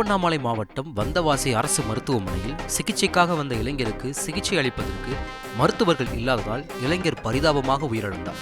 திருவண்ணாமலை மாவட்டம் வந்தவாசி அரசு மருத்துவமனையில் சிகிச்சைக்காக வந்த இளைஞருக்கு சிகிச்சை அளிப்பதற்கு மருத்துவர்கள் இல்லாததால் இளைஞர் பரிதாபமாக உயிரிழந்தார்.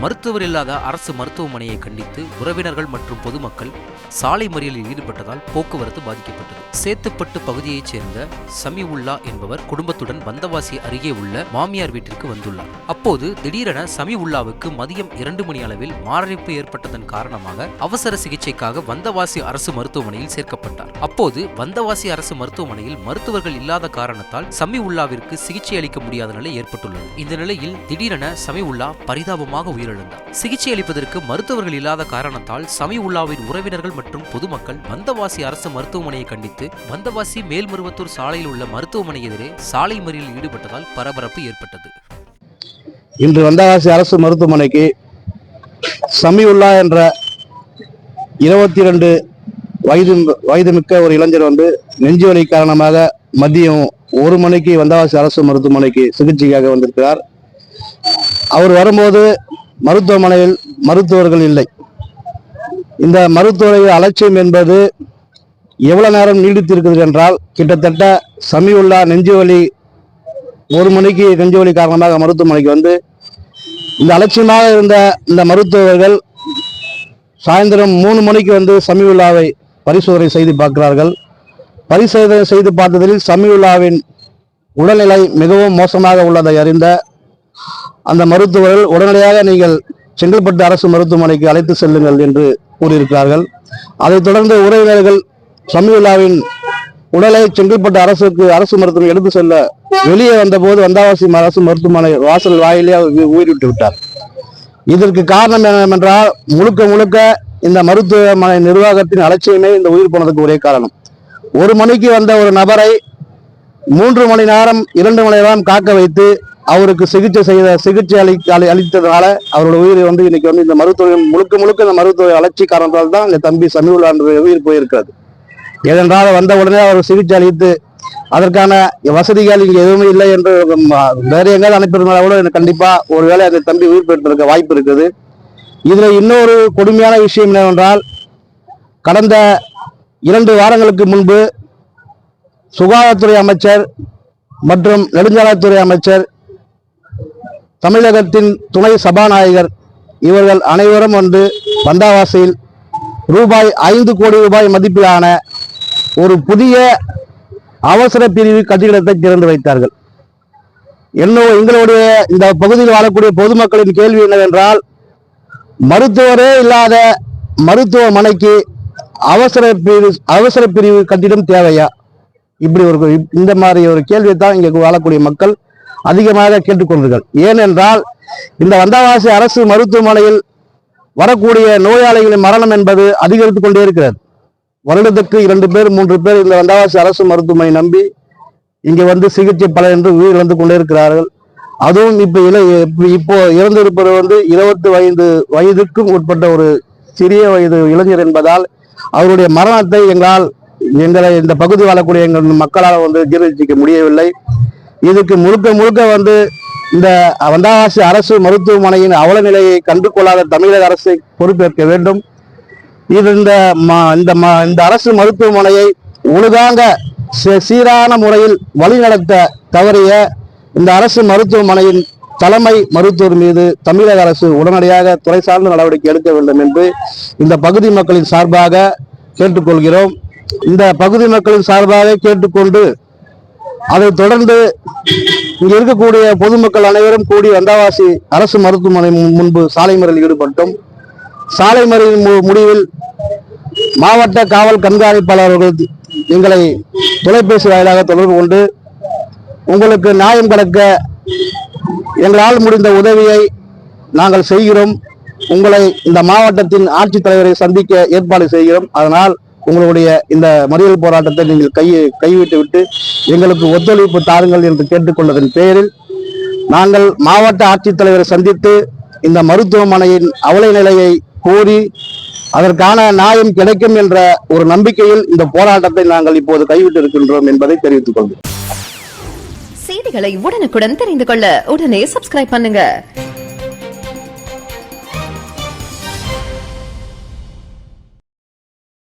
மருத்துவர் இல்லாத அரசு மருத்துவமனையை கண்டித்து உறவினர்கள் மற்றும் பொதுமக்கள் சாலை மறியலில் ஈடுபட்டதால் போக்குவரத்து பாதிக்கப்பட்டது. சேத்துப்பட்டு பகுதியைச் சேர்ந்த சமிஉல்லா என்பவர் குடும்பத்துடன் வந்தவாசி அருகே உள்ள மாமியார் வீட்டிற்கு வந்துள்ளார். அப்போது திடீரென சமிஉல்லாவுக்கு மதியம் 2 மணி அளவில் மாரடைப்பு ஏற்பட்டதன் காரணமாக அவசர சிகிச்சைக்காக வந்தவாசி அரசு மருத்துவமனையில் சேர்க்கப்பட்டார். அப்போது வந்தவாசி அரசு மருத்துவமனையில் மருத்துவர்கள் இல்லாத காரணத்தால் சமிஉல்லாவிற்கு சிகிச்சை அளிக்க முடியாத நிலை ஏற்பட்டுள்ளது. இந்த நிலையில் திடீரென சமிஉல்லா பரிதாபமாக உயிரிழந்தார். சிகிச்சை அளிப்பதற்கு மருத்துவர்கள் இல்லாத காரணத்தால் சமிஉல்லாவின் உறவினர்கள் மற்றும் பொதுமக்கள் வந்தவாசி அரசு மருத்துவமனையை கண்டித்து வந்தவாசி மேல்மருவத்தூர் சாலையில் உள்ள மருத்துவமனை எதிரே சாலை மறியலில் ஈடுபட்டதால் பரபரப்பு ஏற்பட்டது. இன்று வந்தவாசி அரசு மருத்துவமனைக்கு சமிஉல்லா என்ற 22 வயது மிக்க ஒரு இளைஞர் வந்து நெஞ்சுவலி காரணமாக மதியம் 1 மணிக்கு வந்தவாசி அரசு மருத்துவமனைக்கு சிகிச்சைக்காக வந்திருக்கிறார். அவர் வரும்போது மருத்துவமனையில் மருத்துவர்கள் இல்லை. இந்த மருத்துவர்கள் அலட்சியம் என்பது எவ்வளவு நேரம் நீடித்திருக்கிறது என்றால், கிட்டத்தட்ட சமிஉல்லா நெஞ்சுவலி 1 மணிக்கு நெஞ்சுவலி காரணமாக மருத்துவமனைக்கு வந்து இந்த அலட்சியமாக இருந்த இந்த மருத்துவர்கள் சாயந்தரம் 3 மணிக்கு வந்து சமிஉல்லாவை பரிசோதனை செய்து பார்க்கிறார்கள். பரிசோதனை செய்து பார்த்ததில் சமிஉல்லாவின் உடல்நிலை மிகவும் மோசமாக உள்ளதை அறிந்த அந்த மருத்துவர்கள் உடனடியாக நீங்கள் செங்கல்பட்டு அரசு மருத்துவமனைக்கு அழைத்து செல்லுங்கள் என்று கூறியிருக்கிறார்கள். அதைத் தொடர்ந்து உறவினர்கள் சமிஉல்லாவின் உடலை செங்கல்பட்டு அரசு மருத்துவமனை எடுத்து செல்ல வெளியே வந்தபோது வந்தவாசி அரசு மருத்துவமனை வாசல் வாயிலே உயிரிட்டு விட்டார். இதற்கு காரணம் என்னவென்றால், முழுக்க இந்த மருத்துவமனை நிர்வாகத்தின் அலட்சியமே இந்த உயிர் போனதுக்கு ஒரே காரணம். 1 மணிக்கு வந்த ஒரு நபரை 3 மணி நேரம் 2 மணி நேரம் காக்க வைத்து அவருக்கு சிகிச்சை அளித்ததுனால அவரோட உயிரை வந்து இன்னைக்கு வந்து இந்த மருத்துவ முழுக்க இந்த மருத்துவ அலட்சி காரணத்தால் தான் இந்த தம்பி சமிஉல்லா உயிர் போயிருக்கிறது. ஏனென்றால் வந்த உடனே அவர் சிகிச்சை அளித்து அதற்கான வசதிகள் இங்கே எதுவுமே இல்லை என்று வேற எங்காவது அனுப்பியிருந்தா கூட கண்டிப்பா ஒருவேளை அந்த தம்பி உயிர் பெற்றிருக்க வாய்ப்பு இருக்குது. இதுல இன்னொரு கொடுமையான விஷயம் என்னவென்றால், கடந்த 2 வாரங்களுக்கு முன்பு சுகாதாரத்துறை அமைச்சர் மற்றும் நெடுஞ்சாலைத்துறை அமைச்சர், தமிழகத்தின் துணை சபாநாயகர் இவர்கள் அனைவரும் வந்து வந்தவாசியில் ₹5 கோடி மதிப்பிலான ஒரு புதிய அவசர பிரிவு கட்டிடத்தை திறந்து வைத்தார்கள். எங்களுடைய இந்த பகுதியில் வாழக்கூடிய பொதுமக்களின் கேள்வி என்னவென்றால், மருத்துவரே இல்லாத மருத்துவமனைக்கு அவசர பிரிவு கட்டிடம் தேவையா? இப்படி இந்த மாதிரி ஒரு கேள்வியை தான் இங்க வாழக்கூடிய மக்கள் அதிகமாக கேட்டுக்கொள்கிறார்கள். ஏனென்றால், இந்த வந்தவாசி அரசு மருத்துவமனையில் வரக்கூடிய நோயாளிகளின் மரணம் என்பது அதிகரித்துக் கொண்டே இருக்கிறது. வருடத்துக்கு 2 பேர் 3 பேர் இந்த வந்தவாசி அரசு மருத்துவமனை நம்பி இங்க வந்து சிகிச்சை பல என்று உயிரிழந்து கொண்டே இருக்கிறார்கள். அதுவும் இப்போ இறந்திருப்பது வந்து 25 வயதுக்கும் உட்பட்ட ஒரு சிறிய வயது இளைஞர் என்பதால் அவருடைய மரணத்தை எங்களை இந்த பகுதி வாழக்கூடிய எங்கள் மக்களால் வந்து ஜீரணிக்க முடியவில்லை. இதுக்கு முழுக்க வந்து இந்த வந்தவாசி அரசு மருத்துவமனையின் அவல நிலையை கண்டு கொள்ளாத தமிழக அரசை பொறுப்பேற்க வேண்டும். இது இந்த அரசு மருத்துவமனையை ஒழுங்காக சீரான முறையில் வழிநடத்த தவறிய இந்த அரசு மருத்துவமனையின் தலைமை மருத்துவர் மீது தமிழக அரசு உடனடியாக துறை சார்ந்த நடவடிக்கை எடுக்க வேண்டும் என்று இந்த பகுதி மக்களின் சார்பாக கேட்டுக்கொள்கிறோம். இந்த பகுதி மக்களின் சார்பாக கேட்டுக்கொண்டு அதைத் தொடர்ந்து இங்க இருக்கக்கூடிய பொதுமக்கள் அனைவரும் கூடி வந்தவாசி அரசு மருத்துவமனை முன்பு சாலை மறியலில் ஈடுபட்டோம். சாலை மறியலின் முடிவில் மாவட்ட காவல் கண்காணிப்பாளர் அவர்கள் எங்களை தொலைபேசி வாயிலாக தொடர்பு கொண்டு, உங்களுக்கு நியாயம் கிடைக்க எங்களால் முடிந்த உதவியை நாங்கள் செய்கிறோம், உங்களை இந்த மாவட்டத்தின் ஆட்சித்தலைவரை சந்திக்க ஏற்பாடு செய்கிறோம், அதனால் உங்களுடைய இந்த மறியல் போராட்டத்தை நீங்கள் கைவிட்டு விட்டு எங்களுக்கு ஒத்துழைப்பு தாருங்கள் என்று கேட்டுக்கொண்டதன் பேரில் நாங்கள் மாவட்ட ஆட்சித்தலைவரை சந்தித்து இந்த மருத்துவமனையின் அவல நிலையை கூறி அதற்கான நியாயம் கிடைக்கும் என்ற ஒரு நம்பிக்கையில் இந்த போராட்டத்தை நாங்கள் இப்போது கைவிட்டு இருக்கின்றோம் என்பதை தெரிவித்துக் கொள்கிறோம். செய்திகளை உடனுக்குடன் தெரிந்து கொள்ள உடனே சப்ஸ்கிரைப் பண்ணுங்க.